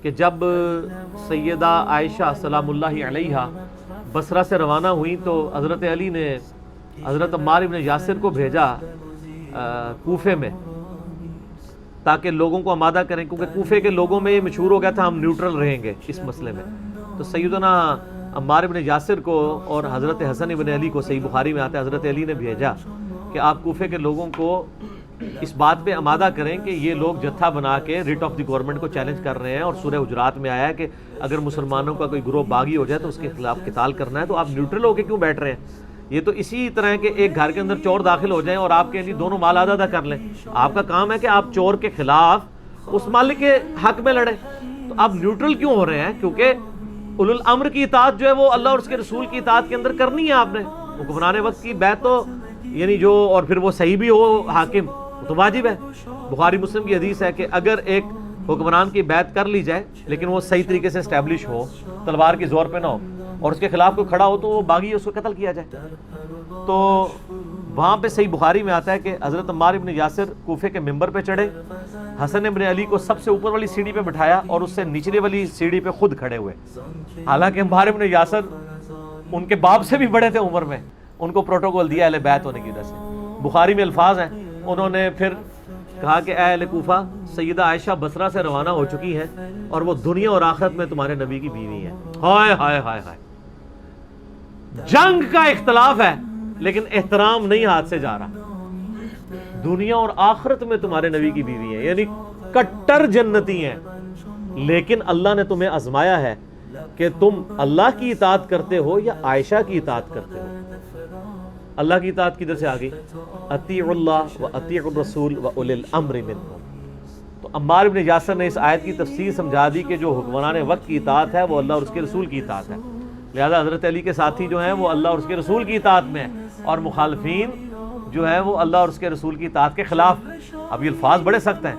کہ جب سیدہ عائشہ سلام اللہ علیہا بصرہ سے روانہ ہوئیں تو حضرت علی نے حضرت عمار ابن یاسر کو بھیجا کوفے میں تاکہ لوگوں کو آمادہ کریں، کیونکہ کوفے کے لوگوں میں یہ مشہور ہو گیا تھا ہم نیوٹرل رہیں گے اس مسئلے میں۔ تو سیدنا عمار ابن یاسر کو اور حضرت حسن ابن علی کو، صحیح بخاری میں آتا ہے، حضرت علی نے بھیجا کہ آپ کوفے کے لوگوں کو اس بات پہ آمادہ کریں کہ یہ لوگ جتھا بنا کے ریٹ آف دی گورنمنٹ کو چیلنج کر رہے ہیں، اور سورہ حجرات میں آیا ہے کہ اگر مسلمانوں کا کوئی گروہ باغی ہو جائے تو اس کے خلاف قتال کرنا ہے، تو آپ نیوٹرل ہو کے کیوں بیٹھ رہے ہیں؟ یہ تو اسی طرح ہے کہ ایک گھر کے اندر چور داخل ہو جائیں اور آپ کے لیے دونوں مال آدھا کر لیں، آپ کا کام ہے کہ آپ چور کے خلاف اس مالک کے حق میں لڑیں، تو آپ نیوٹرل کیوں ہو رہے ہیں؟ کیونکہ اولو الامر کی اطاعت جو ہے وہ اللہ اور اس کے رسول کی اطاعت کے اندر کرنی ہے آپ نے۔ حکمران وقت کی بیعت تو یعنی جو، اور پھر وہ صحیح بھی ہو حاکم تو واجب ہے۔ بخاری مسلم کی حدیث ہے کہ اگر ایک حکمران کی بیعت کر لی جائے لیکن وہ صحیح طریقے سے اسٹیبلش ہو، تلوار کی زور پہ نہ ہو، اور اس کے خلاف کوئی کھڑا ہو تو وہ باغی ہے، اس کو قتل کیا جائے۔ تو وہاں پہ صحیح بخاری میں آتا ہے کہ حضرت عمار ابن یاسر کوفے کے ممبر پہ چڑھے، حسن ابن علی کو سب سے اوپر والی سیڑھی پہ بٹھایا اور اس سے نچلے والی سیڑھی پہ خود کھڑے ہوئے۔ حالانکہ عمار ابن یاسر ان کے باپ سے بھی بڑے تھے عمر میں، ان کو پروٹوکول دیا اہل بیت ہونے کی وجہ سے۔ بخاری میں الفاظ ہیں، انہوں نے پھر کہا کہ اے اہل کوفہ، سیدہ عائشہ بصرہ سے روانہ ہو چکی ہیں اور وہ دنیا اور آخرت میں تمہارے نبی کی بیوی ہیں۔ ہائے ہائے ہائے ہائے، جنگ کا اختلاف ہے لیکن احترام نہیں ہاتھ سے جا رہا۔ دنیا اور آخرت میں تمہارے نبی کی بیوی ہیں، یعنی کٹر جنتی ہیں، لیکن اللہ نے تمہیں آزمایا ہے کہ تم اللہ کی اطاعت کرتے ہو یا عائشہ کی اطاعت کرتے ہو۔ اللہ کی اطاعت کدھر سے آگئی؟ اطیعوا اللہ و اطیعوا الرسول و اولی الامر منکم۔ تو عمار ابن یاسر نے اس آیت کی تفسیر سمجھا دی کہ جو حکمران وقت کی اطاعت ہے وہ اللہ اور اس کے رسول کی اطاعت ہے، لہذا حضرت علی کے ساتھی جو ہیں وہ اللہ اور اس کے رسول کی اطاعت میں ہیں، اور مخالفین جو ہے وہ اللہ اور اس کے رسول کی اطاعت کے خلاف۔ اب یہ الفاظ بڑے سخت ہیں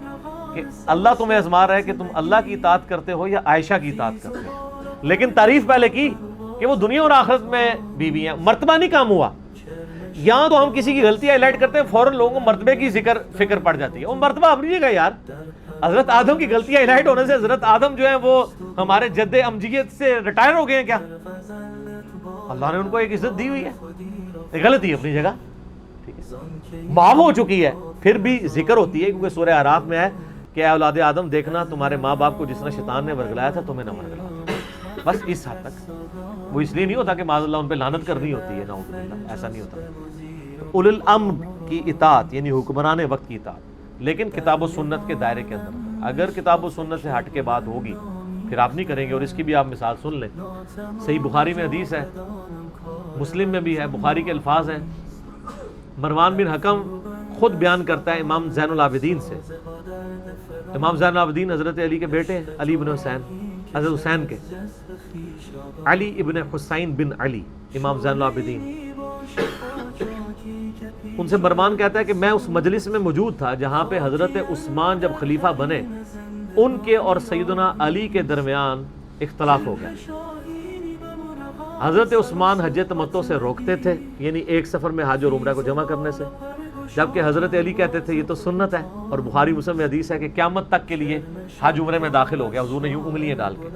کہ اللہ تمہیں آزما رہا ہے کہ تم اللہ کی اطاعت کرتے ہو یا عائشہ کی اطاعت کرتے ہو، لیکن تعریف پہلے کی کہ وہ دنیا اور آخرت میں بیوی ہیں، مرتبہ نہیں کام ہوا۔ یہاں تو ہم کسی کی غلطی ہائی لائٹ کرتے ہیں فوراً لوگوں کو مرتبے کی فکر پڑ جاتی ہے، وہ مرتبہ اپنی جگہ یار۔ حضرت آدم کی غلطی ہائی لائٹ ہونے سے حضرت آدم جو ہے وہ ہمارے جد امجیت سے ریٹائر ہو گئے ہیں کیا؟ اللہ نے ان کو ایک عزت دی ہوئی ہے، غلطی اپنی جگہ ٹھیک ہے، معاف ہو چکی ہے، پھر بھی ذکر ہوتی ہے کیونکہ سورہ اعراف میں ہے کہ اے اولاد آدم دیکھنا تمہارے ماں باپ کو جس طرح شیطان نے ورگلایا تھا تمہیں نہ ورگلایا۔ بس اس حد تک، وہ اس لیے نہیں ہوتا کہ معاذ اللہ ان پہ لعنت کرنی ہوتی ہے، نعوذ باللہ، ایسا نہیں ہوتا۔ اولو الامر کی اطاعت یعنی حکمران وقت کی اطاعت، لیکن کتاب و سنت کے دائرے کے اندر۔ اگر کتاب و سنت سے ہٹ کے بات ہوگی پھر آپ نہیں کریں گے، اور اس کی بھی آپ مثال سن لیں۔ صحیح بخاری میں حدیث ہے، مسلم میں بھی ہے، بخاری کے الفاظ ہیں، مروان بن حکم خود بیان کرتا ہے امام زین العابدین سے۔ امام زین العابدین حضرت علی کے بیٹے ہیں، علی بن حسین، حضرت حسین کے، علی ابن حسین بن علی، امام زین العابدین۔ ان سے مروان کہتا ہے کہ میں اس مجلس میں موجود تھا جہاں پہ حضرت عثمان جب خلیفہ بنے ان کے اور سیدنا علی کے درمیان اختلاف ہو گیا۔ حضرت عثمان حج تمتع سے روکتے تھے، یعنی ایک سفر میں حج اور عمرہ کو جمع کرنے سے، جبکہ حضرت علی کہتے تھے یہ تو سنت ہے، اور بخاری مسلم میں حدیث ہے کہ قیامت تک کے لیے حج عمرے میں داخل ہو گیا۔ حضور نے یوں انگلیاں ڈال کے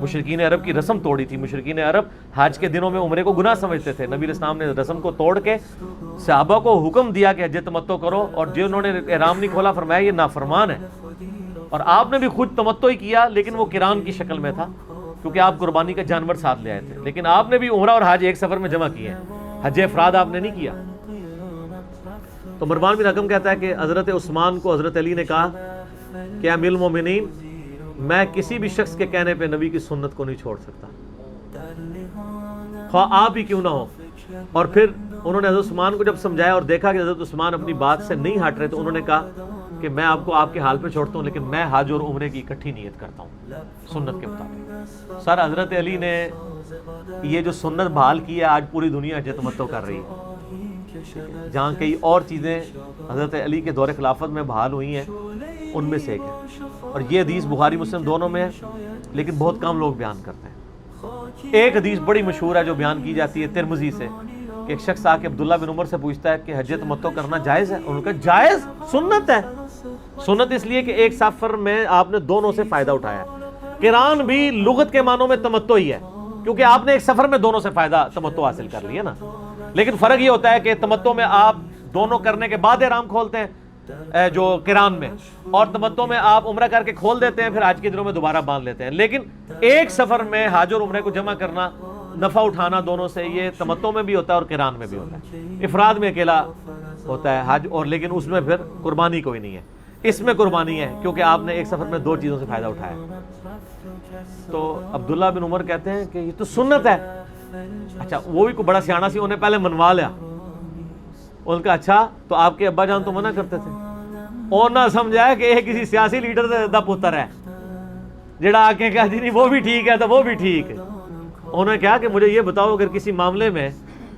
مشرکین عرب کی رسم توڑی تھی۔ مشرکین عرب حج کے دنوں میں عمرے کو گناہ سمجھتے تھے، نبی علیہ السلام نے رسم کو توڑ کے صحابہ کو حکم دیا کہ حج تمتع کرو، اور جنہوں نے احرام نہیں کھولا فرمایا یہ نافرمان ہے۔ اور آپ نے بھی خود تمتع ہی کیا لیکن وہ قران کی شکل میں تھا کیونکہ آپ قربانی کا جانور ساتھ لے آئے تھے، لیکن آپ نے بھی عمرہ اور حج ایک سفر میں جمع کیے ہیں، حج افراد آپ نے نہیں کیا۔ تو مروان بن حکم کہتا ہے کہ حضرت عثمان کو حضرت علی نے کہا کہ امیر المومنین، میں کسی بھی شخص کے کہنے پہ نبی کی سنت کو نہیں چھوڑ سکتا، خواہ آپ ہی کیوں نہ ہو۔ اور پھر انہوں نے حضرت عثمان کو جب سمجھایا اور دیکھا کہ حضرت عثمان اپنی بات سے نہیں ہٹ رہے تو انہوں نے کہا کہ میں آپ کو آپ کے حال پہ چھوڑتا ہوں، لیکن میں حج اور عمرے کی اکٹھی نیت کرتا ہوں سنت کے مطابق۔ سر حضرت علی نے یہ جو سنت بحال کی ہے آج پوری دنیا حج تمتع کر رہی ہے، جہاں کئی اور چیزیں حضرت علی کے دور خلافت میں بحال ہوئی ہیں ان میں سے ایک ہے، اور یہ حدیث بخاری مسلم دونوں میں ہے لیکن بہت کم لوگ بیان کرتے ہیں۔ ایک حدیث بڑی مشہور ہے جو بیان کی جاتی ہے ترمذی سے، کہ ایک شخص آ کے عبداللہ بن عمر سے پوچھتا ہے کہ حج تمتع کرنا جائز ہے؟ انہوں نے کہا جائز، سنت ہے۔ سنت اس لیے کہ ایک سفر میں آپ نے دونوں سے فائدہ اٹھایا، قران بھی لغت کے معنوں میں تمتع ہی ہے، کیونکہ آپ نے ایک سفر میں دونوں سے فائدہ تمتع حاصل کر لیا نا. لیکن فرق یہ ہوتا ہے کہ تمتع میں آپ دونوں کرنے کے بعد احرام کھولتے ہیں جو قران میں، اور تمتع میں آپ عمرہ کر کے کھول دیتے ہیں، پھر حج کے دنوں میں دوبارہ باندھ لیتے ہیں. لیکن ایک سفر میں حج اور عمرے کو جمع کرنا، نفع اٹھانا دونوں سے، یہ تمتع میں بھی ہوتا ہے اور قران میں بھی ہوتا ہے. افراد میں اکیلا ہوتا ہے حج، اور لیکن اس میں پھر قربانی کوئی نہیں ہے. اس میں قربانی ہے کیونکہ آپ نے ایک سفر میں دو چیزوں سے فائدہ اٹھایا. تو عبداللہ بن عمر کہتے ہیں کہ یہ تو سنت ہے. اچھا، وہ بھی کوئی بڑا سیانا سی، انہیں پہلے منوا لیا. ان کا اچھا تو آپ کے ابا جان تو منع کرتے تھے، اور نہ سمجھایا کہ یہ کسی سیاسی لیڈر دا پتر ہے جڑا آ کے کہا جی نہیں وہ بھی ٹھیک ہے تو وہ بھی ٹھیک. انہوں نے کہا کہ مجھے یہ بتاؤ، اگر کسی معاملے میں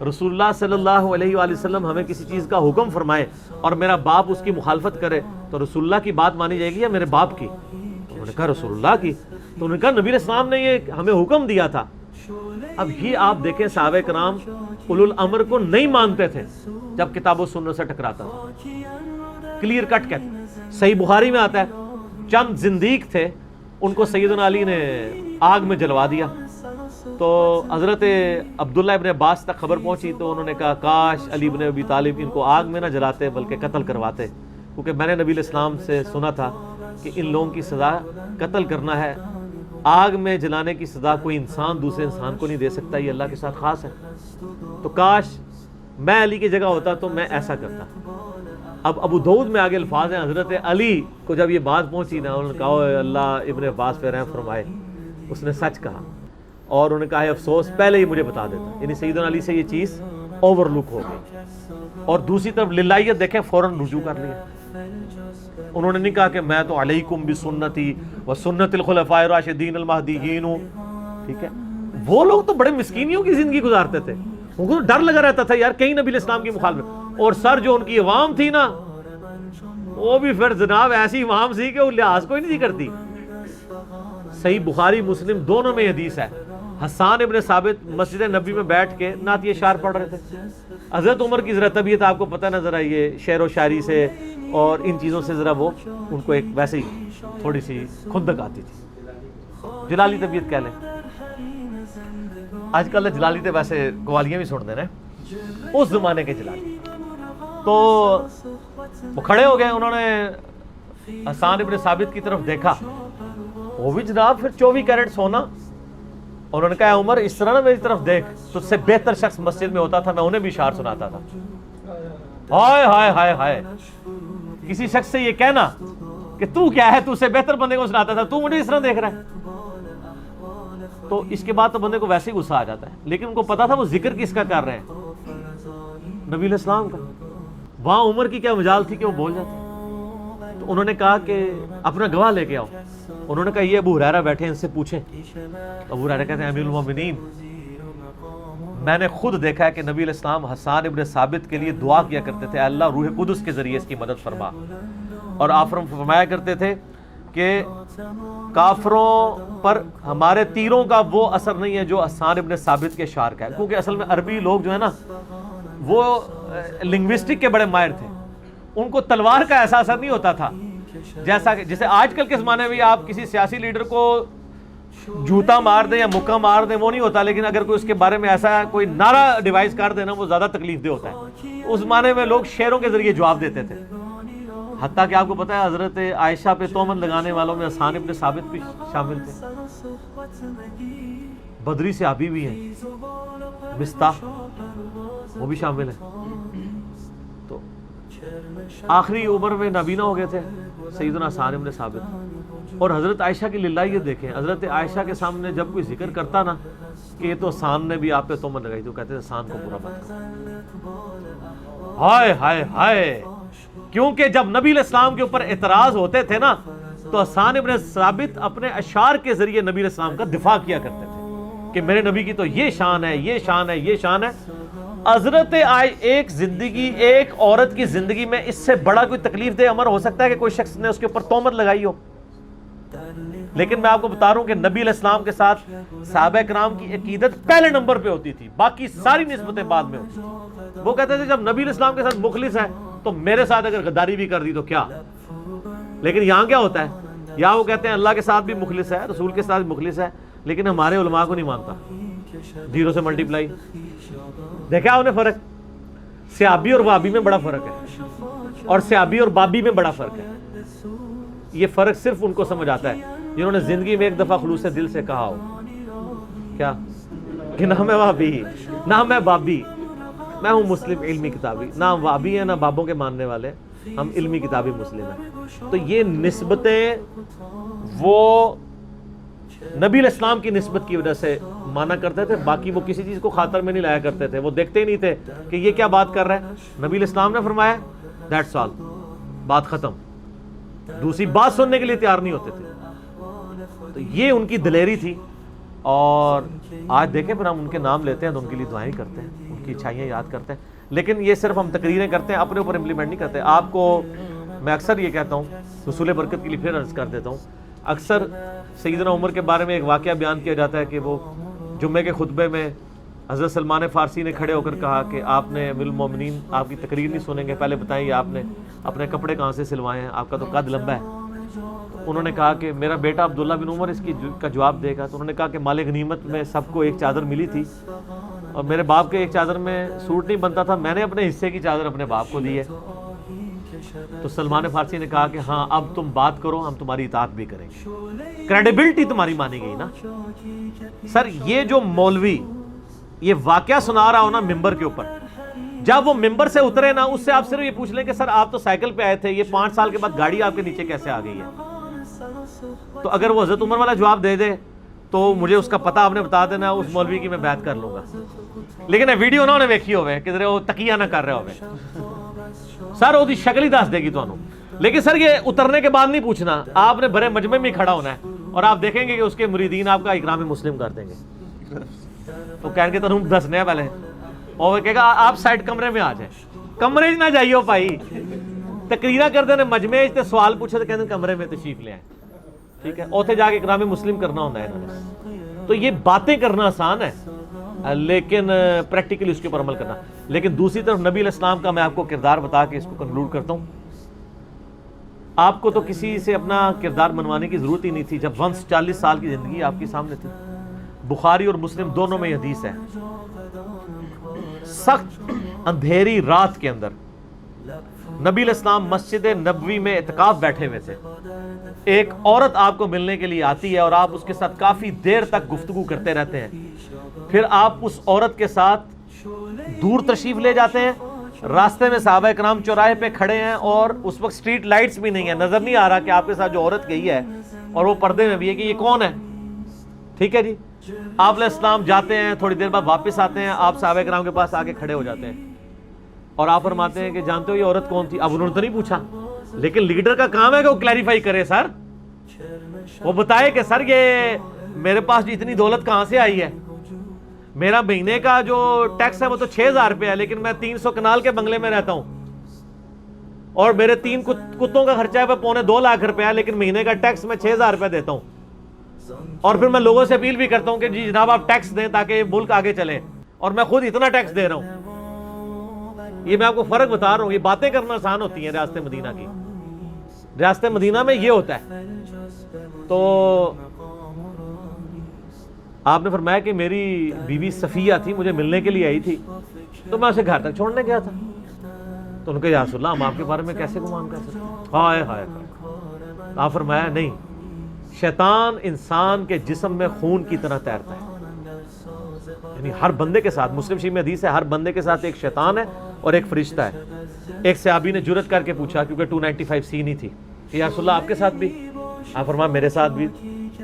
رسول اللہ صلی اللہ علیہ وآلہ وسلم ہمیں کسی چیز کا حکم فرمائے اور میرا باپ اس کی مخالفت کرے تو رسول اللہ کی بات مانی جائے گی یا میرے باپ کی؟ انہوں نے کہا رسول اللہ کی. تو انہوں نے کہا نبی علیہ السلام نے یہ ہمیں حکم دیا تھا. اب یہ آپ دیکھیں صحابہ کرام اولو الامر کو نہیں مانتے تھے جب کتاب و سنت سے ٹکراتا تھا. کلیئر کٹ کہتے ہیں. صحیح بخاری میں آتا ہے چند زندیق تھے، ان کو سیدنا علی نے آگ میں جلوا دیا. تو حضرت عبداللہ ابن عباس تک خبر پہنچی تو انہوں نے کہا کاش علی ابن ابی طالب ان کو آگ میں نہ جلاتے بلکہ قتل کرواتے، کیونکہ میں نے نبی علیہ السلام سے سنا تھا کہ ان لوگوں کی سزا قتل کرنا ہے. آگ میں جلانے کی سزا کوئی انسان دوسرے انسان کو نہیں دے سکتا، یہ اللہ کے ساتھ خاص ہے. تو کاش میں علی کی جگہ ہوتا تو میں ایسا کرتا. اب ابو داؤد میں آگے الفاظ ہیں، حضرت علی کو جب یہ بات پہنچی نا، انہوں نے کہا اے اللہ ابن عباس پہ رحم فرمائے، اس نے سچ کہا. اور انہوں نے کہا ہے افسوس پہلے ہی مجھے بتا دیتا. یعنی سیدنا علی سے یہ چیز اوور لک ہو گئی. اور دوسری طرف للہیت دیکھیں، فوراً رجوع کر لیا. انہوں نے نہیں کہا کہ میں تو علیکم بسنتی و سنت الخلفاء الراشدین المہدیین ہوں. ٹھیک ہے، وہ لوگ تو بڑے مسکینیوں کی زندگی گزارتے تھے، ان کو ڈر لگا رہتا تھا یار کہیں نبی اسلام کی مخالفت. اور سر جو ان کی عوام تھی نا، وہ بھی پھر جناب ایسی عوام سی کہ وہ لحاظ کوئی نہیں کرتی. صحیح بخاری مسلم دونوں میں حدیث ہے، حسان ابن ثابت مسجد نبی میں بیٹھ کے نعت اشعار پڑھ رہے تھے. حضرت عمر کی ذرا طبیعت آپ کو پتہ نہ، ذرا یہ شعر و شاعری سے اور ان چیزوں سے ذرا وہ ان کو ایک ویسے ہی تھوڑی سی خندق آتی تھی، جلالی طبیعت کہہ لیں. آج کل جلالی تے ویسے قوالیاں بھی سن دے رہے، اس زمانے کے جلالی. تو وہ کھڑے ہو گئے، انہوں نے حسان ابن ثابت کی طرف دیکھا، وہ بھی جناب پھر 24 کیرٹ سونا. انہوں نے کہا عمر اس طرح نا میری طرف دیکھ، تجھ سے بہتر شخص مسجد میں ہوتا تھا، میں انہیں بھی اشعار سناتا تھا. ہائے ہائے ہائے ہائے، کسی شخص سے یہ کہنا کہ تو کیا ہے، تو سے بہتر بندے کو سناتا تھا، تو مجھے اس طرح دیکھ رہا ہے. تو اس کے بعد تو بندے کو ویسے ہی غصہ آ جاتا ہے. لیکن ان کو پتا تھا وہ ذکر کس کا کر رہے ہیں، نبی علیہ السلام کا. وہاں عمر کی کیا مجال تھی کہ وہ بول جاتے. تو انہوں نے کہا کہ اپنا گواہ لے کے آؤ. انہوں نے کہا یہ ابو ہریرہ بیٹھے ہیں، ان سے پوچھیں. ابو ہریرہ کہتے ہیں امیر المومنین، میں نے خود دیکھا ہے کہ نبی علیہ السلام حسان ابن ثابت کے لیے دعا کیا کرتے تھے، اللہ روح قدس کے ذریعے اس کی مدد فرما. اور آپ فرمایا کرتے تھے کہ کافروں پر ہمارے تیروں کا وہ اثر نہیں ہے جو حسان ابن ثابت کے اشعار کا ہے. کیونکہ اصل میں عربی لوگ جو ہے نا وہ لنگوسٹک کے بڑے ماہر تھے، ان کو تلوار کا ایسا اثر نہیں ہوتا تھا جیسا کہ جیسے آج کل کے زمانے میں آپ کسی سیاسی لیڈر کو جوتا مار دیں یا مکہ مار دیں وہ نہیں ہوتا، لیکن اگر کوئی اس کے بارے میں ایسا کوئی نعرہ ڈیوائز کر دینا وہ زیادہ تکلیف دہ ہوتا ہے. اس زمانے میں لوگ شعروں کے ذریعے جواب دیتے تھے. حتیٰ کہ آپ کو پتہ ہے حضرت عائشہ پہ تہمت لگانے والوں میں حسان ابن ثابت بھی شامل تھے. بدری صحابی بھی ہیں، مستاح وہ بھی شامل ہیں. تو آخری عمر میں نابینا ہو گئے تھے سیدنا حسان ابن ثابت. اور حضرت عائشہ کی للہیت دیکھیں، حضرت عائشہ کے سامنے جب کوئی ذکر کرتا نا کہ یہ تو حسان نے بھی آپ پہ تہمت لگائی، تو کہتے ہیں حسان کو برا مت کرو. ہائے ہائے ہائے، کیونکہ جب نبی علیہ السلام کے اوپر اعتراض ہوتے تھے نا تو حسان ابن ثابت اپنے اشعار کے ذریعے نبی علیہ السلام کا دفاع کیا کرتے تھے کہ میرے نبی کی تو یہ شان ہے، یہ شان ہے، یہ شان ہے. حضرت ایک زندگی، ایک عورت کی زندگی میں اس سے بڑا کوئی تکلیف دہ امر ہو سکتا ہے کہ کوئی شخص نے اس کے اوپر تہمت لگائی ہو؟ لیکن میں آپ کو بتا رہا ہوں کہ نبی علیہ السلام کے ساتھ صحابہ کرام کی عقیدت پہلے نمبر پہ ہوتی تھی، باقی ساری نسبتیں بعد میں ہوتی تھی. وہ کہتے تھے جب نبی علیہ السلام کے ساتھ مخلص ہے تو میرے ساتھ اگر غداری بھی کر دی تو کیا. لیکن یہاں کیا ہوتا ہے، یا وہ کہتے ہیں اللہ کے ساتھ بھی مخلص ہے، رسول کے ساتھ بھی مخلص ہے، لیکن ہمارے علماء کو نہیں مانتا، 0 سے ملٹیپلائی. دیکھا آپ نے فرق؟ صحابی اور وابی میں بڑا فرق ہے، اور صحابی اور بابی میں بڑا فرق ہے. یہ فرق صرف ان کو سمجھ آتا ہے جنہوں نے زندگی میں ایک دفعہ خلوص دل سے کہا ہو کیا کہ نہ میں وابی نہ میں بابی، میں ہوں مسلم علمی کتابی. نہ ہم وابی ہیں نہ بابوں کے ماننے والے، ہم علمی کتابی مسلم ہیں. تو یہ نسبتیں وہ نبی علیہ السلام کی نسبت کی وجہ سے مانا کرتے تھے، باقی وہ کسی چیز کو خاطر میں نہیں لایا کرتے تھے. وہ دیکھتے ہی نہیں تھے کہ یہ کیا بات کر رہا ہے. نبی علیہ السلام نے فرمایا دیٹس آل، بات ختم. دوسری بات سننے کے لیے تیار نہیں ہوتے تھے. تو یہ ان کی دلیری تھی. اور آج دیکھیں پھر ہم ان کے نام لیتے ہیں تو ان کے لیے دعائیں کرتے ہیں، ان کی اچھائیاں یاد کرتے ہیں، لیکن یہ صرف ہم تقریریں کرتے ہیں، اپنے اوپر امپلیمنٹ نہیں کرتے. آپ کو میں اکثر یہ کہتا ہوں، حصول برکت کے لیے پھر عرض کر دیتا ہوں، اکثر سیدنا عمر کے بارے میں ایک واقعہ بیان کیا جاتا ہے کہ وہ جمعے کے خطبے میں حضرت سلمان فارسی نے کھڑے ہو کر کہا کہ آپ نے امیر المومنین آپ کی تقریر نہیں سنیں گے، پہلے بتائیے آپ نے اپنے کپڑے کہاں سے سلوائے ہیں، آپ کا تو قد لمبا ہے. انہوں نے کہا کہ میرا بیٹا عبداللہ بن عمر اس کا جواب دے گا. تو انہوں نے کہا کہ مال غنیمت میں سب کو ایک چادر ملی تھی اور میرے باپ کے ایک چادر میں سوٹ نہیں بنتا تھا، میں نے اپنے حصے کی چادر اپنے باپ کو دی ہے. تو سلمان فارسی نے کہا کہ ہاں اب تم بات کرو، ہم تمہاری اطاعت بھی کریں گے. کریڈیبلٹی تمہاری مانی گئی نا. سر یہ جو مولوی یہ واقعہ سنا رہا ہو نا ممبر کے اوپر، جب وہ ممبر سے اترے نا اس سے آپ صرف یہ پوچھ لیں کہ سر آپ تو سائیکل پہ آئے تھے، یہ 5 سال کے بعد گاڑی آپ کے نیچے کیسے آ گئی ہے. تو اگر وہ حضرت عمر والا جواب دے دے تو مجھے اس کا پتہ آپ نے بتا دینا، اس مولوی کی میں بیعت کر لوں گا. لیکن ویڈیو انہوں نے ویکھی ہوئے کدھر وہ تکیہ نہ کر رہے ہوئے، سر وہ شکل ہی دس دے گی تمہیں. لیکن سر یہ اترنے کے بعد نہیں پوچھنا، آپ نے بڑے مجمع میں کھڑا ہونا ہے اور آپ دیکھیں گے کہ اس کے مریدین آپ کا اکرام مسلم کر دیں گے. تو کہیں گے تم دسنے پہلے، اور وہ کہے گا آپ سائڈ کمرے میں آ جائیں. کمرے نہ جائیے ہو بھائی، تقریرہ کرتے ہیں مجمع تے سوال پوچھے تو کہتے ہیں کمرے میں تشریف لے آئیں. ٹھیک ہے، اوتھے جا کے اکرام مسلم کرنا ہوتا ہے انہوں نے. تو یہ باتیں کرنا آسان ہے لیکن پریکٹیکلی اس کے اوپر عمل کرنا. لیکن دوسری طرف نبی علیہ السلام کا میں آپ کو کردار بتا کے اس کو کنکلوڈ کرتا ہوں. آپ کو تو کسی سے اپنا کردار منوانے کی ضرورت ہی نہیں تھی جب ونس 40 سال کی زندگی آپ کے سامنے تھی. بخاری اور مسلم دونوں میں یہ حدیث ہے، سخت اندھیری رات کے اندر نبی علیہ السلام مسجد نبوی میں اعتکاف بیٹھے ہوئے تھے. ایک عورت آپ کو ملنے کے لیے آتی ہے اور آپ اس کے ساتھ کافی دیر تک گفتگو کرتے رہتے ہیں. پھر آپ اس عورت کے ساتھ دور تشریف لے جاتے ہیں. راستے میں صحابہ کرام چوراہے پہ کھڑے ہیں اور اس وقت سٹریٹ لائٹس بھی نہیں ہیں، نظر نہیں آ رہا کہ آپ کے ساتھ جو عورت گئی ہے اور وہ پردے میں بھی ہے کہ یہ کون ہے. ٹھیک ہے جی، آپ علیہ السلام جاتے ہیں، تھوڑی دیر بعد واپس آتے ہیں، آپ صحابہ کرام کے پاس آگے کھڑے ہو جاتے ہیں اور آپ فرماتے ہیں کہ جانتے ہو یہ عورت کون تھی؟ اب انہوں نے تو نہیں پوچھا، لیکن لیڈر کا کام ہے کہ وہ کلیریفائی کرے. سر وہ بتائے کہ سر یہ میرے پاس اتنی دولت کہاں سے آئی ہے، میرا مہینے کا جو ٹیکس ہے وہ تو 6000 روپے ہے، لیکن میں 300 کنال کے بنگلے میں رہتا ہوں اور میرے 3 کتوں کا خرچہ ہے وہ 2.25 لاکھ روپے ہے، لیکن مہینے کا ٹیکس میں 6000 روپے دیتا ہوں. اور پھر میں لوگوں سے اپیل بھی کرتا ہوں کہ جی جناب آپ ٹیکس دیں تاکہ ملک آگے چلے، اور میں خود اتنا ٹیکس دے رہا ہوں. یہ میں آپ کو فرق بتا رہا ہوں. یہ باتیں کرنا آسان ہوتی ہیں ریاست مدینہ کی. ریاست مدینہ میں یہ ہوتا ہے. تو آپ نے فرمایا کہ میری بیوی صفیہ تھی، مجھے ملنے کے لیے آئی تھی، تو میں اسے گھر تک چھوڑنے گیا تھا. تو ان کے یا رسول اللہ ہم آپ کے بارے میں کیسے گمان کر سکتے ہیں؟ ہائے ہائے. آپ فرمایا نہیں، شیطان انسان کے جسم میں خون کی طرح تیرتا ہے. یعنی ہر بندے کے ساتھ، مسلم شریف میں حدیث ہے، ہر بندے کے ساتھ ایک شیطان ہے اور ایک فرشتہ ہے. ایک صحابی نے جرت کر کے پوچھا کیونکہ 295 سی نہیں تھی کہ یا رسول اللہ آپ کے ساتھ بھی؟ آپ فرمایا میرے ساتھ بھی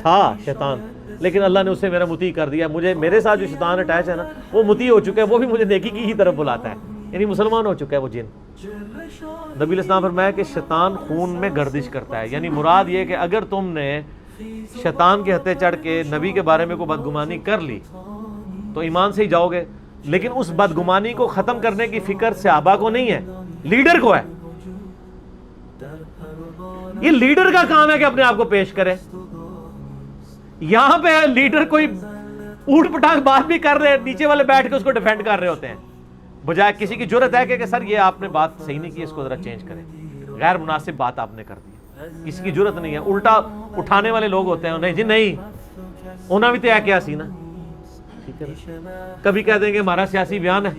تھا شیطان، لیکن اللہ نے اسے میرا مطیع کر دیا. مجھے میرے ساتھ جو شیطان اٹیچ ہے نا وہ مطیع ہو چکا ہے، وہ بھی مجھے نیکی کی ہی طرف بلاتا ہے، یعنی مسلمان ہو چکا ہے وہ جن. نبی علیہ السلام فرمایا کہ شیطان خون میں گردش کرتا ہے. یعنی مراد یہ کہ اگر تم نے شیطان کے ہتھے چڑھ کے نبی کے بارے میں کوئی بدگمانی کر لی تو ایمان سے ہی جاؤ گے، لیکن اس بدگمانی کو ختم کرنے کی فکر صحابہ کو نہیں ہے، لیڈر کو ہے. یہ لیڈر کا کام ہے کہ اپنے آپ کو پیش کرے. یہاں پہ لیڈر کوئی اوٹ پٹانگ بات بھی کر رہے، نیچے والے بیٹھ کے اس کو ڈیفینڈ کر رہے ہوتے ہیں، بجائے کسی کی جرت ہے کہ سر یہ آپ نے بات صحیح نہیں کی، اس کو ذرا چینج کریں، غیر مناسب بات آپ نے کر دی. کسی کی جرت نہیں ہے. الٹا اٹھانے والے لوگ ہوتے ہیں, نہیں جی نہیں انہوں بھی تو ہے کیا سی نا, ٹھیک ہے. کبھی کہہ دیں گے ہمارا سیاسی بیان ہے,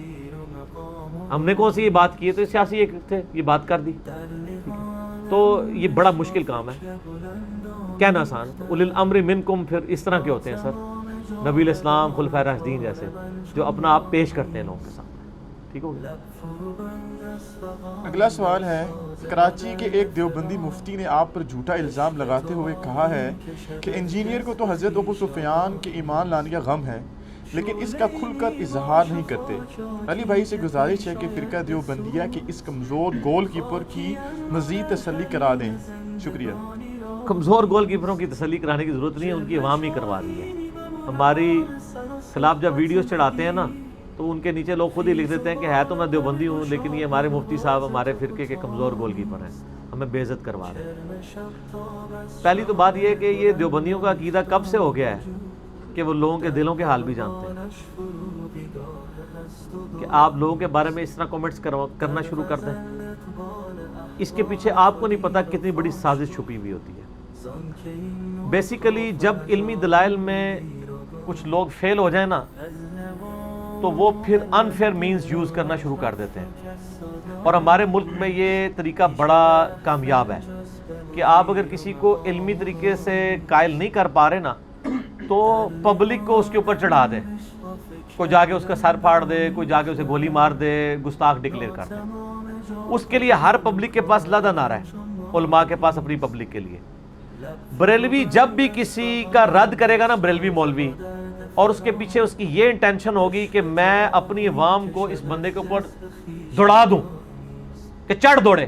ہم نے کون سی یہ بات کی ہے, تو سیاسی ایک تھے یہ بات کر دی. تو یہ بڑا مشکل کام ہے, کہنا آسان. اولی الامر منکم پھر اس طرح کے ہوتے ہیں سر, نبی الاسلام, خلفائے راشدین جیسے, جو اپنا آپ پیش کرتے ہیں لوگوں کے سامنے. ٹھیک ہو گیا. اگلا سوال ہے, کراچی کے ایک دیوبندی مفتی نے آپ پر جھوٹا الزام لگاتے ہوئے کہا ہے کہ انجینئر کو تو حضرت ابو سفیان کے ایمان لانے کا غم ہے, لیکن اس کا کھل کر اظہار نہیں کرتے. علی بھائی سے گزارش ہے کہ فرقہ دیوبندیہ کے اس کمزور گول کیپر کی مزید تسلی کرا دیں. شکریہ. کمزور گول کیپروں کی تسلی کرانے کی ضرورت نہیں ہے, ان کی عوام ہی کروا دی ہے. ہماری خلاف جب ویڈیوز چڑھاتے ہیں نا تو ان کے نیچے لوگ خود ہی لکھ دیتے ہیں کہ ہے تو میں دیوبندی ہوں لیکن یہ ہمارے مفتی صاحب ہمارے فرقے کے کمزور گول کیپر ہیں, ہمیں بے عزت کروا رہے ہیں. پہلی تو بات یہ ہے کہ یہ دیوبندیوں کا عقیدہ کب سے ہو گیا ہے کہ وہ لوگوں کے دلوں کے حال بھی جانتے ہیں, کہ آپ لوگوں کے بارے میں اس طرح کومنٹس کرنا شروع کر دیں. اس کے پیچھے آپ کو نہیں پتا کتنی بڑی سازش چھپی ہوئی ہوتی ہے. بیسیکلی جب علمی دلائل میں کچھ لوگ فیل ہو جائیں نا تو وہ پھر انفیئر مینز یوز کرنا شروع کر دیتے ہیں, اور ہمارے ملک میں یہ طریقہ بڑا کامیاب ہے کہ آپ اگر کسی کو علمی طریقے سے قائل نہیں کر پا رہے نا تو پبلک کو اس کے اوپر چڑھا دے, کوئی جا کے اس کا سر پھاڑ دے, کوئی جا کے اسے گولی مار دے, گستاخ ڈکلیئر کر دے. اس کے لیے ہر پبلک کے پاس لادہ نعرہ ہے, علماء کے پاس اپنی پبلک کے لیے. بریلوی جب بھی کسی کا رد کرے گا نا, بریلوی مولوی, اور اس کے پیچھے اس کی یہ انٹینشن ہوگی کہ میں اپنی عوام کو اس بندے کے اوپر دوڑا دوں کہ چڑھ دوڑے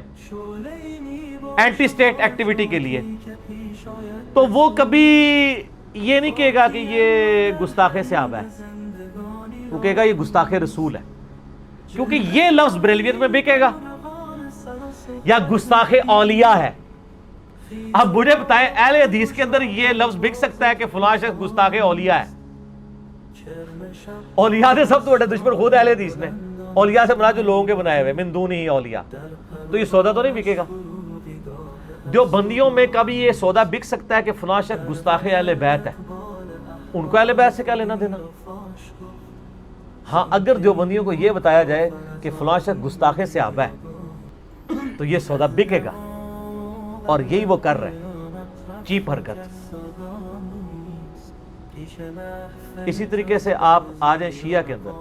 اینٹی اسٹیٹ ایکٹیویٹی کے لیے, تو وہ کبھی یہ نہیں کہے گا کہ یہ گستاخ صحابہ ہے, وہ کہے گا یہ گستاخ رسول ہے, کیونکہ یہ لفظ بریلویت میں بکے گا. یا گستاخ اولیاء ہے. اب مجھے بتائیں اہل حدیث کے اندر یہ لفظ بک سکتا ہے کہ فلاں شخص گستاخ اولیاء ہے؟ اولیاء سے سب تو بڑے دشمن خود اہل حدیث نے. اولیاء سے مراد جو لوگوں کے بنائے ہوئے, من دون ہی اولیاء, تو یہ سودا تو نہیں بکے گا. دیوبندیوں میں کبھی یہ سودا بک سکتا ہے کہ فلاں شخص گستاخ اہل بیت ہے؟ ان کو اہل بیت سے کیا لینا دینا؟ ہاں اگر دیوبندیوں کو یہ بتایا جائے کہ فلاں شخص گستاخ صحابہ ہے تو یہ سودا بکے گا, اور یہی وہ کر رہے ہیں, چیپ حرکت. اسی طریقے سے آپ آ جائیں شیعہ کے اندر.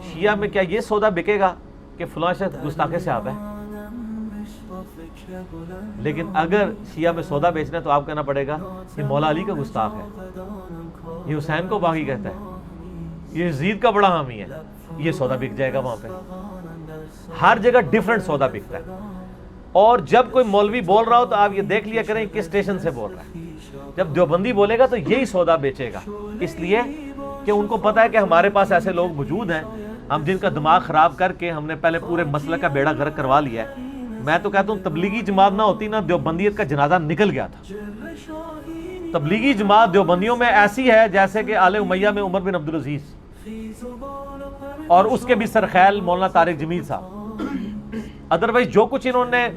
شیعہ میں کیا یہ سودا بکے گا کہ فلاں شخص گستاخ صحابہ ہے؟ لیکن اگر شیعہ میں سودا بیچنا ہے تو آپ کہنا پڑے گا یہ مولا علی کا گستاخ ہے, یہ حسین کو باغی کہتا ہے, یہ یزید کا بڑا حامی ہے, یہ سودا بک جائے گا وہاں پہ. ہر جگہ ڈیفرنٹ سودا بکتا ہے. اور جب کوئی مولوی بول رہا ہو تو آپ یہ دیکھ لیا کریں کس اسٹیشن سے بول رہا ہے. جب دیوبندی بولے گا تو یہی سودا بیچے گا, اس لیے کہ ان کو پتا ہے کہ ہمارے پاس ایسے لوگ موجود ہیں ہم جن کا دماغ خراب کر کے ہم نے پہلے پورے مسئلہ کا بیڑا غرق کروا لیا ہے. میں تو کہتا ہوں تبلیغی جماعت نہ ہوتی نا دیوبندیت کا جنازہ نکل گیا تھا. تبلیغی جماعت دیوبندیوں میں ایسی ہے جیسے کہ آل امیہ میں عمر بن عبدالعزیز, اور اس کے بھی سرخیل مولانا طارق جمیل صاحب. ادروائز جو کچھ انہوں نے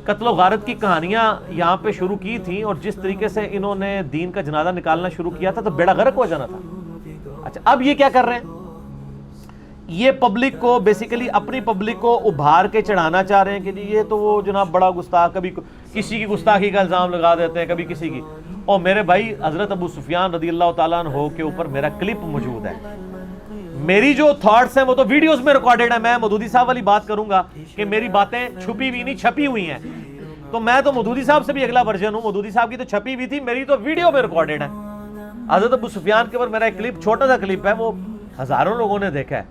قتل و غارت کی کہانیاں یہاں پہ شروع کی تھیں اور جس طریقے سے انہوں نے دین کا جنازہ نکالنا شروع کیا تھا تو بیڑا غرق ہو جانا تھا. اچھا اب یہ کیا کر رہے ہیں, یہ پبلک کو بیسیکلی اپنی پبلک کو ابھار کے چڑھانا چاہ رہے ہیں کہ جی یہ تو وہ جناب بڑا گستاخ, کبھی کسی کی گستاخی کا الزام لگا دیتے ہیں, کبھی کسی کی. اور میرے بھائی حضرت ابو سفیان رضی اللہ تعالیٰ عنہ کے اوپر میرا کلپ موجود ہے. میری جو تھاٹس ہیں وہ تو ویڈیوز میں ریکارڈڈ ہیں. میں مودودی صاحب والی بات کروں گا کہ میری باتیں چھپی ہوئی نہیں چھپی ہوئی ہیں, تو میں تو مودودی صاحب سے بھی اگلا ورژن ہوں. مودودی صاحب کی تو چھپی ہوئی تھی, میری تو ویڈیو میں ریکارڈڈ ہے. حضرت ابو سفیان کے اوپر میرا ایک کلپ, چھوٹا سا کلپ ہے, وہ ہزاروں لوگوں نے دیکھا ہے.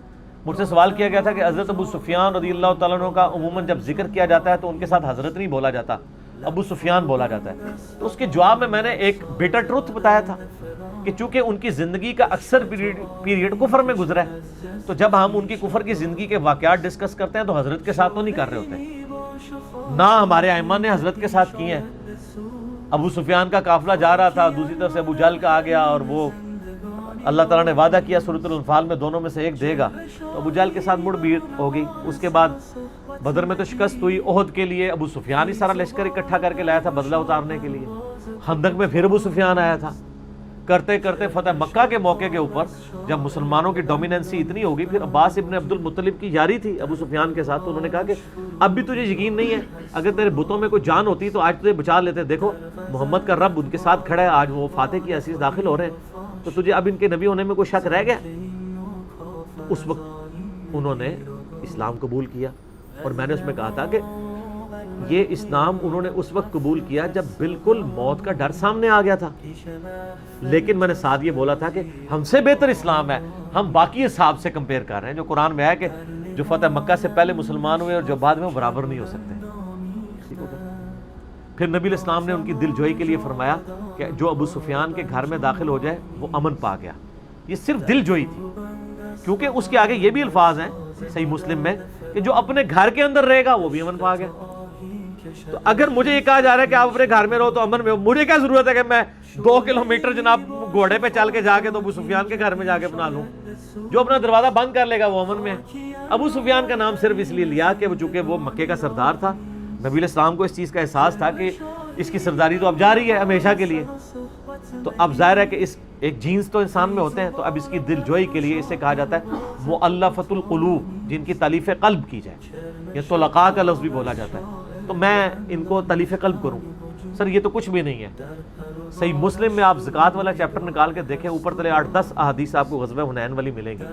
مجھ سے سوال کیا گیا تھا کہ حضرت ابو سفیان رضی اللہ تعالیٰ عنہ کا عموماً جب ذکر کیا جاتا ہے تو ان کے ساتھ حضرت نہیں بولا جاتا, ابو سفیان بولا جاتا ہے. تو اس کے جواب میں نے ایک بیٹر ٹروتھ بتایا تھا کہ چونکہ ان کی زندگی کا اکثر پیریڈ کفر میں گزرا ہے, تو جب ہم ان کی کفر کی زندگی کے واقعات ڈسکس کرتے ہیں تو حضرت کے ساتھ تو نہیں کر رہے ہوتے. نہ ہمارے ائمہ نے حضرت کے ساتھ کیے ہیں. ابو سفیان کا قافلہ جا رہا تھا, دوسری طرف سے ابو جہل کا آ گیا اور وہ اللہ تعالیٰ نے وعدہ کیا سورۃ الانفال میں دونوں میں سے ایک دے گا، تو ابو جہل کے ساتھ مڑ بھیڑ ہو گئی۔ اس کے بعد بدر میں تو شکست ہوئی، احد کے لیے ابو سفیان ہی سارا لشکر اکٹھا کر کے لایا تھا بدلہ اتارنے کے لیے، خندق میں پھر ابو سفیان آیا تھا۔ کرتے کرتے فتح مکہ کے موقع کے اوپر جب مسلمانوں کی ڈومیننسی اتنی ہو گئی، پھر عباس ابن عبد المطلب کی یاری تھی ابو سفیان کے ساتھ، تو انہوں نے کہا کہ اب بھی تجھے یقین نہیں ہے، اگر تیرے بتوں میں کوئی جان ہوتی تو آج تجھے بچا لیتے، دیکھو محمد کا رب ان کے ساتھ کھڑا ہے، آج وہ فاتح کی حیثیت داخل ہو رہے ہیں، تو تجھے اب ان کے نبی ہونے میں کوئی شک رہ گیا؟ اس وقت انہوں نے اسلام قبول کیا، اور میں نے اس میں کہا تھا کہ یہ اسلام انہوں نے اس وقت قبول کیا جب بالکل موت کا ڈر سامنے آ گیا تھا، لیکن میں نے ساتھ یہ بولا تھا کہ ہم سے بہتر اسلام ہے، ہم باقی اصحاب سے کمپیئر کر رہے ہیں، جو قرآن میں ہے کہ جو فتح مکہ سے پہلے مسلمان ہوئے اور جو بعد میں وہ برابر نہیں ہو سکتے۔ پھر نبی علیہ السلام نے ان کی دل جوئی کے لیے فرمایا کہ جو ابو سفیان کے گھر میں داخل ہو جائے وہ امن پا گیا۔ یہ صرف دل جوئی تھی، کیونکہ اس کے آگے یہ بھی الفاظ ہیں صحیح مسلم میں کہ جو اپنے گھر کے اندر رہے گا وہ بھی امن پا گیا۔ تو اگر مجھے یہ کہا جا رہا ہے کہ آپ اپنے گھر میں رہو تو امن میں ہو، مجھے کیا ضرورت ہے کہ میں 2 کلومیٹر جناب گھوڑے پہ چل کے جا کے تو ابو سفیان کے گھر میں جا کے بنا لوں؟ جو اپنا دروازہ بند کر لے گا وہ امن میں ہے۔ ابو سفیان کا نام صرف اس لیے لیا کہ وہ چونکہ وہ مکے کا سردار تھا، نبی علیہ السلام کو اس چیز کا احساس تھا کہ اس کی سرداری تو اب جاری ہے ہمیشہ کے لیے، تو اب ظاہر ہے کہ اس ایک جینس تو انسان میں ہوتے ہیں، تو اب اس کی دل جوئی کے لیے اسے کہا جاتا ہے مؤلفۃ القلوب، جن کی تالیف قلب کی جائے، یا طلقاء کا لفظ بھی بولا جاتا ہے، تو میں ان کو تالیف قلب کروں۔ سر یہ تو کچھ بھی نہیں ہے۔ صحیح مسلم میں آپ زکوٰۃ والا چیپٹر نکال کے دیکھیں، اوپر تلے 8-10 احادیث آپ کو غزوہ حنین والی ملیں گی۔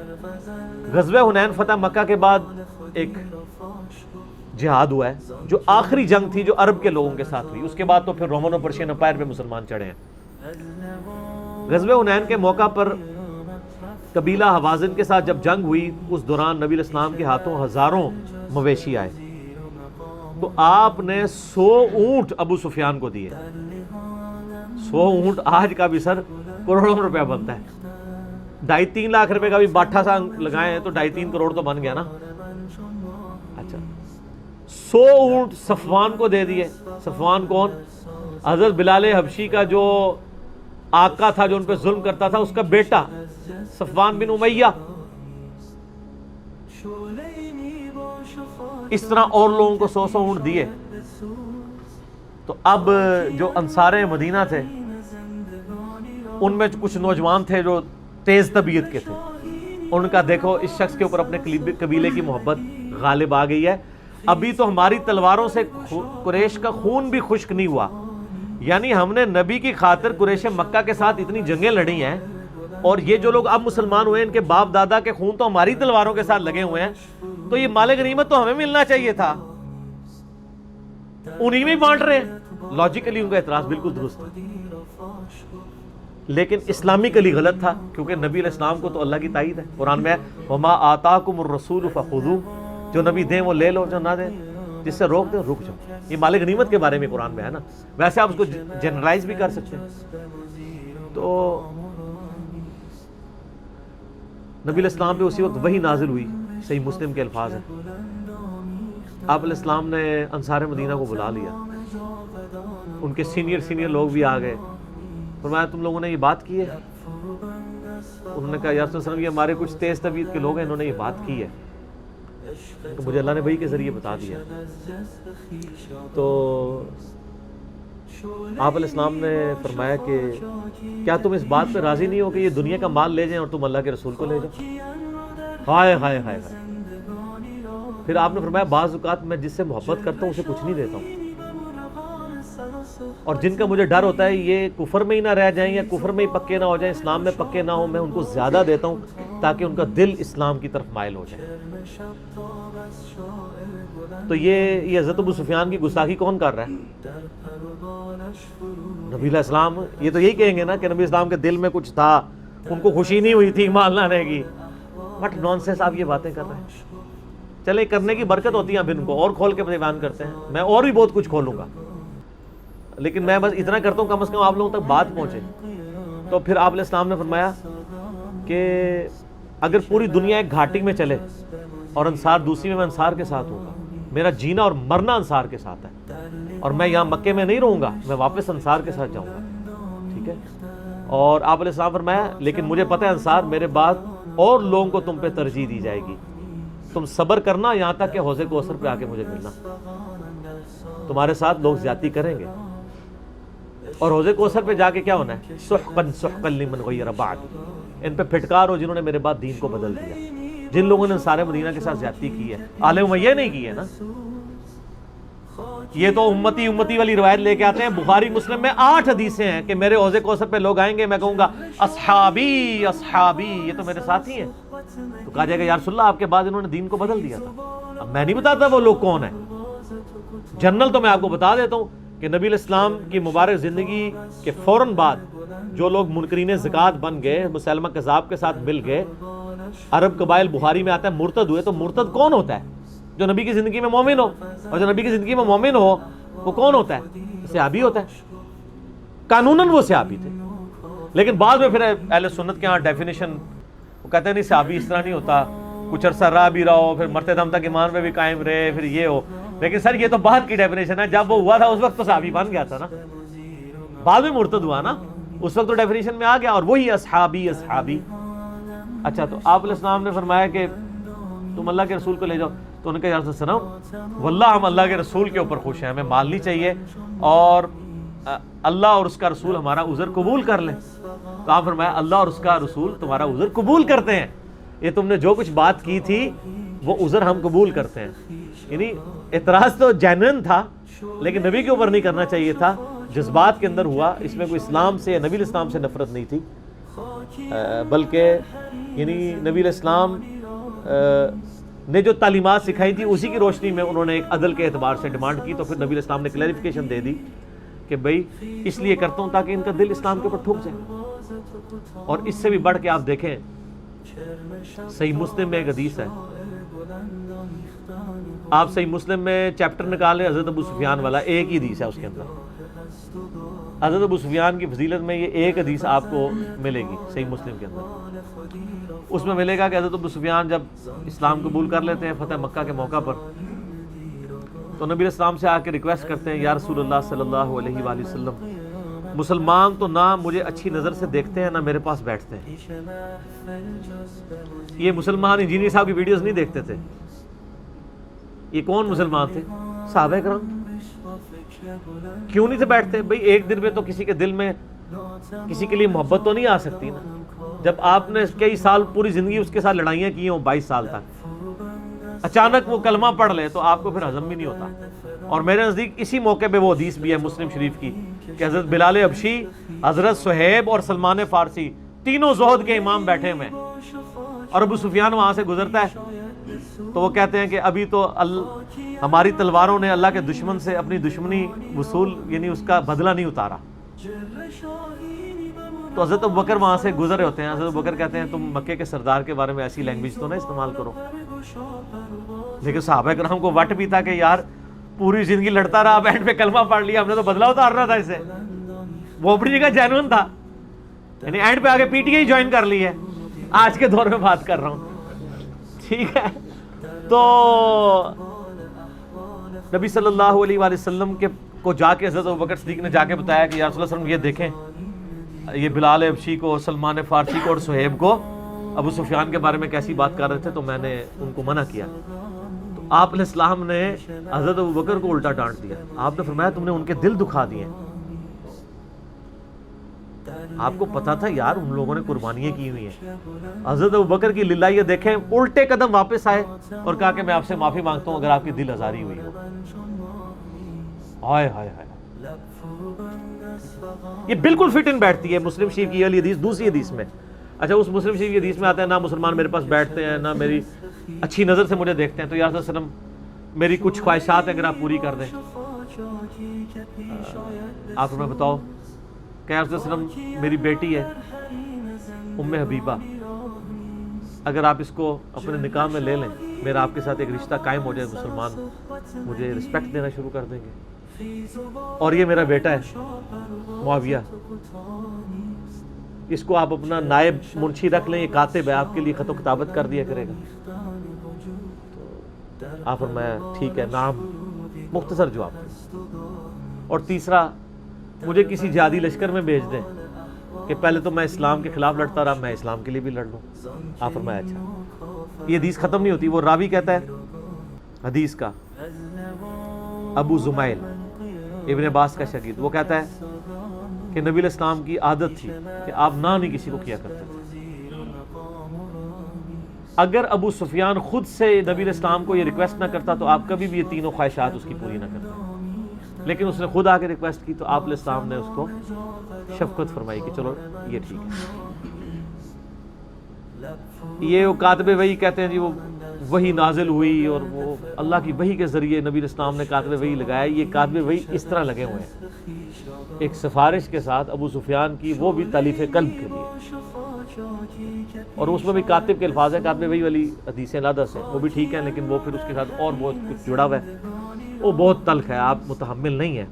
غزوہ حنین فتح مکہ کے بعد ایک جہاد ہوا ہے جو آخری جنگ تھی جو عرب کے لوگوں کے ساتھ ہوئی، اس کے بعد تو پھر رومن اور پرشین امپائر پہ مسلمان چڑھے ہیں۔ غزوہ حنین کے موقع پر قبیلہ حوازن کے ساتھ جب جنگ ہوئی، اس دوران نبی علیہ السلام کے ہاتھوں ہزاروں مویشی آئے، تو آپ نے 100 اونٹ ابو سفیان کو دیے۔ 100 اونٹ آج کا بھی سر کروڑوں روپیہ بنتا ہے، 2.5-3 لاکھ روپے کا بھی باٹھا سا لگائے ہیں تو 2.5-3 کروڑ تو بن گیا نا۔ اچھا 100 اونٹ صفوان کو دے دیے۔ صفوان کون؟ حضرت بلال حبشی کا جو آقا تھا، جو ان پہ ظلم کرتا تھا، اس کا بیٹا صفوان بن امیہ۔ اس طرح اور لوگوں کو 100 اونٹ دیے۔ تو اب جو انصار مدینہ تھے ان میں کچھ نوجوان تھے جو تیز طبیعت کے تھے، ان کا دیکھو اس شخص کے اوپر اپنے قبیلے کی محبت غالب آ گئی ہے، ابھی تو ہماری تلواروں سے قریش کا خون بھی خشک نہیں ہوا، یعنی ہم نے نبی کی خاطر قریش مکہ کے ساتھ اتنی جنگیں لڑی ہیں، اور یہ جو لوگ اب مسلمان ہوئے ان کے باپ دادا کے خون تو ہماری تلواروں کے ساتھ لگے ہوئے ہیں، تو یہ مال غنیمت تو ہمیں ملنا چاہیے تھا، انہی میں بانٹ رہے ہیں۔ لاجیکلی ان کا اعتراض بالکل درست ہے، لیکن اسلامکلی غلط تھا، کیونکہ نبی علیہ السلام کو تو اللہ کی تائید ہے۔ قرآن میں ہے وَمَا آتَاكُمُ الرَّسُولُ فَخُذُوهُ، جو نبی دیں وہ لے لو، جو نہ دیں جس سے روک دیں رک جاؤ۔ یہ مال غنیمت کے بارے میں قرآن میں ہے نا، ویسے آپ اس کو جنرلائز بھی کر سکتے ہیں۔ تو نبی علیہ السلام پہ اسی وقت وحی نازل ہوئی، صحیح مسلم کے الفاظ ہیں، آپ علیہ السلام نے انصار مدینہ کو بلا لیا، ان کے سینئر لوگ بھی آ گئے، فرمایا تم لوگوں نے یہ بات کی ہے؟ انہوں نے کہا یا رسول اللہ، یہ ہمارے کچھ تیز طبیعت کے لوگ ہیں، انہوں نے یہ بات کی ہے، تو مجھے اللہ نے وحی کے ذریعے بتا دیا۔ تو آپ علیہ السلام نے فرمایا کہ کیا تم اس بات پہ راضی نہیں ہو کہ یہ دنیا کا مال لے جائیں اور تم اللہ کے رسول کو لے جاؤ؟ ہائے ہائے ہائے ہائے۔ پھر آپ نے فرمایا بعض اوقات میں جس سے محبت کرتا ہوں اسے کچھ نہیں دیتا ہوں، اور جن کا مجھے ڈر ہوتا ہے یہ کفر میں ہی نہ رہ جائیں یا کفر میں ہی پکے نہ ہو جائیں، اسلام میں پکے نہ ہوں، میں ان کو زیادہ دیتا ہوں تاکہ ان کا دل اسلام کی طرف مائل ہو جائے۔ تو یہ حضرت ابو سفیان کی گستاخی کون کر رہا ہے؟ نبی علیہ السلام۔ یہ تو یہی کہیں گے نا کہ نبی اسلام کے دل میں کچھ تھا، ان کو خوشی نہیں ہوئی تھی ایمان لانے کی۔ بٹ نانسنس آپ یہ باتیں کر رہے ہیں۔ چلے کرنے کی برکت ہوتی ہے، اب ان کو اور کھول کے بیان کرتے ہیں، میں اور بھی بہت کچھ کھولوں گا، لیکن میں بس اتنا کرتا ہوں کم از کم آپ لوگوں تک بات پہنچے۔ تو پھر آپ علیہ السلام نے فرمایا کہ اگر پوری دنیا ایک گھاٹی میں چلے اور انصار دوسری میں انصار کے ساتھ ہوں گا، میرا جینا اور مرنا انصار کے ساتھ ہے، اور میں یہاں مکے میں نہیں رہوں گا، میں واپس انصار کے ساتھ جاؤں گا، ٹھیک ہے؟ اور آپ علیہ السلام فرمایا لیکن مجھے پتہ ہے انصار میرے بعد اور لوگوں کو تم پہ ترجیح دی جائے گی، تم صبر کرنا یہاں تک کہ حوض کوثر پہ آ کے مجھے ملنا، تمہارے ساتھ لوگ زیادتی کریں گے، اور حوض کوثر پہ جا کے کیا ہونا ہے، سحقا سحقا لمن غیر بعد، ان پہ پھٹکار ہو جنہوں نے میرے بعد دین کو بدل دیا، جن لوگوں نے سارے مدینہ کے ساتھ زیادتی کی ہے، آل امیہ نہیں کی ہے نا۔ یہ تو امتی امتی والی روایت لے کے آتے ہیں، بخاری مسلم میں 8 حدیثیں ہیں کہ میرے حوض کوثر پہ لوگ آئیں گے، میں کہوں گا اصحابی اصحابی، یہ تو میرے ساتھی ہیں، تو کہا جائے گا یا رسول اللہ آپ کے بعد انہوں نے دین کو بدل دیا تھا۔ اب میں نہیں بتاتا وہ لوگ کون ہیں، جنرل تو میں آپ کو بتا دیتا ہوں کہ نبی علیہ السلام کی مبارک زندگی کے فوراً بعد جو لوگ منکرین زکوٰۃ بن گئے، مسلمہ کذاب کے ساتھ مل گئے، عرب قبائل، بخاری میں آتا ہے مرتد ہوئے، تو مرتد کون ہوتا ہے؟ جو نبی کی زندگی میں مومن ہو، اور جو نبی کی زندگی میں مومن ہو وہ کون ہوتا ہے؟ صحابی ہوتا ہے، قانوناً وہ صحابی تھے، لیکن بعد میں پھر اہل سنت کے ہاں ڈیفینیشن وہ کہتے ہیں نہیں صحابی اس طرح نہیں ہوتا، کچھ عرصہ رہا بھی رہو، پھر مرتے دم تک ایمان پہ بھی قائم رہے، پھر یہ ہو، لیکن سر یہ تو بعد کی ڈیفینیشن ہے، جب وہ ہوا تھا اس وقت تو صحابی بن گیا تھا نا، بعد میں مرتد ہوا نا، اس وقت تو ڈیفینیشن میں آ گیا، اور وہی اصحابی اصحابی۔ اچھا تو آپ علیہ السلام نے فرمایا کہ تم اللہ کے رسول کو لے جاؤ، تو انہوں نے کہا یا رسول اللہ واللہ ہم اللہ کے رسول کے اوپر خوش ہیں، ہمیں مال نہیں چاہیے، اور اللہ اور اس کا رسول ہمارا عذر قبول کر لیں۔ تو آپ فرمایا اللہ اور اس کا رسول تمہارا عذر قبول کرتے ہیں، یہ تم نے جو کچھ بات کی تھی وہ عذر ہم قبول کرتے ہیں۔ یعنی اعتراض تو جینوئن تھا لیکن نبی کے اوپر نہیں کرنا چاہیے تھا، جذبات کے اندر ہوا، اس میں کوئی اسلام سے، نبی علیہ السلام سے نفرت نہیں تھی، بلکہ یعنی نبی علیہ السلام نے جو تعلیمات سکھائی تھی اسی کی روشنی میں انہوں نے ایک عدل کے اعتبار سے ڈیمانڈ کی، تو پھر نبی علیہ السلام نے کلیریفیکیشن دے دی کہ بھائی اس لیے کرتا ہوں تاکہ ان کا دل اسلام کے اوپر ٹھک جائے۔ اور اس سے بھی بڑھ کے آپ دیکھیں صحیح مسلم میں ایک حدیث ہے، آپ صحیح مسلم میں چیپٹر نکالیں حضرت ابو سفیان والا، ایک ہی حدیث ہے اس کے اندر، حضرت ابو سفیان کی فضیلت میں یہ ایک حدیث آپ کو ملے گی صحیح مسلم کے اندر، اس میں ملے گا کہ حضرت ابو سفیان جب اسلام قبول کر لیتے ہیں فتح مکہ کے موقع پر، تو نبی علیہ السلام سے آ کے ریکویسٹ کرتے ہیں یا رسول اللہ صلی اللہ علیہ وآلہ وسلم، مسلمان تو نہ مجھے اچھی نظر سے دیکھتے ہیں نہ میرے پاس بیٹھتے ہیں۔ یہ مسلمان انجینئر صاحب کی ویڈیوز نہیں دیکھتے تھے، یہ کون مسلمان تھے؟ صحابہ کرام۔ کیوں نہیں تھے بیٹھتے؟ بھئی ایک دن میں تو کسی کے دل میں کسی کے لیے محبت تو نہیں آ سکتی نا، جب آپ نے کئی سال پوری زندگی اس کے ساتھ لڑائیاں کی ہوں 22 سال تک، اچانک وہ کلمہ پڑھ لے تو آپ کو پھر ہضم بھی نہیں ہوتا۔ اور میرے نزدیک اسی موقع پہ وہ حدیث بھی ہے مسلم شریف کی کہ حضرت بلال حبشی، حضرت صہیب اور سلمان فارسی تینوں زہد کے امام بیٹھے ہوئے ہیں، اور ابو سفیان وہاں سے گزرتا ہے تو وہ کہتے ہیں کہ ابھی تو ہماری تلواروں نے اللہ کے دشمن سے اپنی دشمنی وصول یعنی اس کا بدلہ نہیں اتارا۔ تو حضرت ابوبکر وہاں سے گزر رہے ہوتے ہیں، حضرت ابوبکر کہتے ہیں تم مکے کے سردار کے بارے میں ایسی لینگویج تو نہ استعمال کرو، لیکن صحابہ کرام کو وٹ بھی تھا کہ یار پوری زندگی لڑتا رہا، اینڈ پہ کلمہ پڑھ لیا، ہم نے تو بدلہ اتارنا تھا اسے، وہ اپنی جگہ جینوئن تھا، یعنی اینڈ پہ آگے پی ٹی آئی جوائن کر لی ہے، آج کے دور میں بات کر رہا ہوں، ٹھیک ہے۔ تو نبی صلی اللہ علیہ وآلہ وسلم کو جا کے حضرت ابوبکر صدیق نے جا کے بتایا کہ یا رسول اللہ صلی اللہ علیہ وسلم یہ دیکھیں، یہ بلال حبشی کو، سلمان فارسی کو اور صہیب کو ابو سفیان کے بارے میں کیسی بات کر رہے تھے، تو میں نے ان کو منع کیا۔ تو آپ علیہ السلام نے حضرت ابوبکر کو الٹا ڈانٹ دیا، آپ نے فرمایا تم نے ان کے دل دکھا دیے، آپ کو پتا تھا یار ان لوگوں نے قربانیاں کی ہوئی ہیں۔ حضرت ابوبکر کی للہ یہ دیکھیں الٹے قدم واپس آئے اور کہا کہ میں آپ سے معافی مانگتا ہوں اگر آپ کی دل آزاری ہوئی ہو۔ ہائے ہائے ہائے، یہ بالکل فٹ ان بیٹھتی ہے مسلم شریف کی والی حدیث دوسری حدیث میں۔ اچھا اس مسلم شریف کی حدیث میں آتا ہے نہ مسلمان میرے پاس بیٹھتے ہیں نہ میری اچھی نظر سے مجھے دیکھتے ہیں، تو یا رسول اللہ صلی اللہ علیہ وسلم میری کچھ خواہشات اگر آپ پوری کر دیں، آپ ہمیں بتاؤ کہ یا رسول اللہ صلی اللہ علیہ وسلم میری بیٹی ہے ام حبیبہ، اگر آپ اس کو اپنے نکاح میں لے لیں میرا آپ کے ساتھ ایک رشتہ قائم ہو جائے، مسلمان مجھے رسپیکٹ دینا شروع کر دیں گے، اور یہ میرا بیٹا ہے معاویہ، اس کو آپ اپنا نائب منشی رکھ لیں، یہ کاتب ہے آپ کے لیے خط و کتابت کر دیا کرے گا۔ آپ فرمایا ٹھیک ہے نام، مختصر جواب۔ اور تیسرا مجھے کسی جہادی لشکر میں بھیج دیں، کہ پہلے تو میں اسلام کے خلاف لڑتا رہا، میں اسلام کے لیے بھی لڑ لوں. آپ فرمایا اچھا. یہ حدیث ختم نہیں ہوتی. وہ راوی کہتا ہے حدیث کا، ابو زمائل ابن عباس کا شاگرد، وہ کہتا ہے کہ نبی علیہ السلام کی عادت تھی کہ آپ نہ نہیں کسی کو کیا کرتے تھے. اگر ابو سفیان خود سے نبی علیہ السلام کو یہ ریکویسٹ نہ کرتا تو آپ کبھی بھی یہ تینوں خواہشات اس کی پوری نہ کرتے، لیکن اس نے خود آ کے ریکویسٹ کی تو آپ علیہ السلام نے اس کو شفقت فرمائی کہ چلو یہ ٹھیک ہے. یہ وہ کاتب وحی کہتے ہیں جی وہ وحی نازل ہوئی اور وہ اللہ کی وحی کے ذریعے نبی علیہ السلام نے کاتب وحی لگایا. یہ کاتب وحی اس طرح لگے ہوئے ہیں ایک سفارش کے ساتھ ابو سفیان کی، وہ بھی تالیف قلب کے لیے، اور اس میں بھی کاتب کے الفاظ ہیں. کاتب وحی والی حدیثیں علیحدہ سے وہ بھی ٹھیک ہیں، لیکن وہ پھر اس کے ساتھ اور بہت کچھ جڑا ہوا ہے، وہ بہت تلخ ہے، آپ متحمل نہیں ہیں.